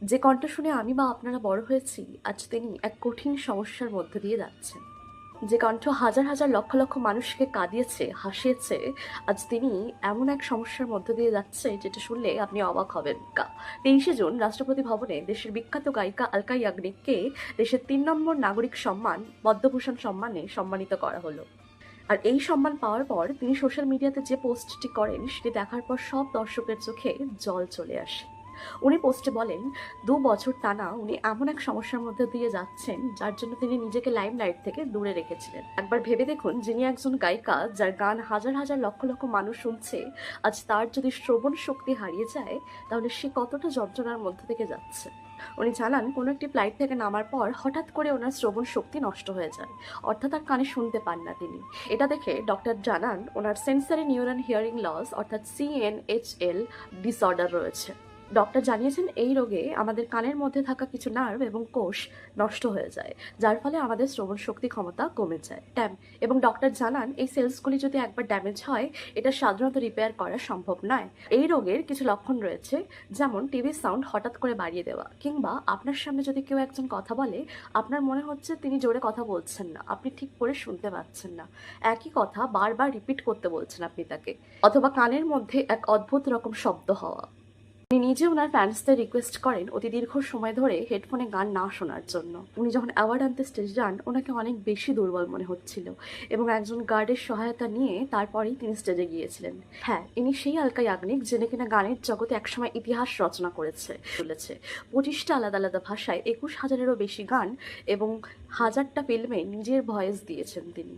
যে কণ্ঠ শুনে আমি বা আপনারা বড় হয়েছি, আজ তিনি এক কঠিন সমস্যার মধ্য দিয়ে যাচ্ছেন। যে কণ্ঠ হাজার হাজার লক্ষ লক্ষ মানুষকে কাঁদিয়েছে, হাসিয়েছে, আজ তিনি এমন এক সমস্যার মধ্য দিয়ে যাচ্ছে যেটা শুনলে আপনি অবাক হবেন। 23শে জুন রাষ্ট্রপতি ভবনে দেশের বিখ্যাত গায়িকা আলকা ইয়াগনিককে দেশের 3 নম্বর নাগরিক সম্মান পদ্মভূষণ সম্মানে সম্মানিত করা হলো। আর এই সম্মান পাওয়ার পর তিনি সোশ্যাল মিডিয়াতে যে পোস্টটি করেন সেটি দেখার পর সব দর্শকের চোখে জল চলে আসে। উনি পোস্টে বলেন, 2 বছর টানা উনি এমন এক সমস্যার মধ্যে দিয়ে যাচ্ছেন যার জন্য তিনি নিজেকে লাইমলাইট থেকে দূরে রেখেছিলেন। একবার ভেবে দেখুন, যিনি একজন গায়িকা, যার গান হাজার হাজার লক্ষ লক্ষ মানুষ শুনছে, আজ তার যদি শ্রবণ শক্তি হারিয়ে যায় তাহলে সে কতটা যন্ত্রণার মধ্যে থেকে যাচ্ছে। উনি জানান, কোনো একটি ফ্লাইট থেকে নামার পর হঠাৎ করে ওনার শ্রবণ শক্তি নষ্ট হয়ে যায়, অর্থাৎ আর কানে শুনতে পান না তিনি। এটা দেখে ডক্টর জানান ওনার সেন্সারি নিউরন হিয়ারিং লস অর্থাৎ CNHL ডিসঅর্ডার রয়েছে। ডক্টর জানিয়েছেন এই রোগে আমাদের কানের মধ্যে থাকা কিছু নার্ভ এবং কোষ নষ্ট হয়ে যায়, যার ফলে আমাদের শ্রবণ শক্তি ক্ষমতা কমে যায়। এবং ডক্টর জানান এই সেলসগুলি যদি একবার ড্যামেজ হয়, এটা সাধারণত রিপেয়ার করা সম্ভব নয়। এই রোগের কিছু লক্ষণ রয়েছে, যেমন টিভির সাউন্ড হঠাৎ করে বাড়িয়ে দেওয়া, কিংবা আপনার সামনে যদি কেউ একজন কথা বলে আপনার মনে হচ্ছে তিনি জোরে কথা বলছেন না, আপনি ঠিক করে শুনতে পাচ্ছেন না, একই কথা বারবার রিপিট করতে বলছেন আপনি তাকে, অথবা কানের মধ্যে এক অদ্ভুত রকম শব্দ হওয়া। উনি নিজে ওনার ফ্যান্সদের রিকোয়েস্ট করেন অতি দীর্ঘ সময় ধরে হেডফোনে গান না শোনার জন্য। উনি যখন অ্যাওয়ার্ড আনতে স্টেজ যান, ওনাকে অনেক বেশি দুর্বল মনে হচ্ছিল এবং একজন গার্ডের সহায়তা নিয়ে তারপরেই তিনি স্টেজে গিয়েছিলেন। হ্যাঁ, ইনি সেই আলকা ইয়াগনিক যিনি কিনা গানের জগতে একসময় ইতিহাস রচনা করেছে চলেছে। 25টা আলাদা আলাদা ভাষায় 21,000-এরও বেশি গান এবং হাজারটা ফিল্মে নিজের ভয়েস দিয়েছেন তিনি।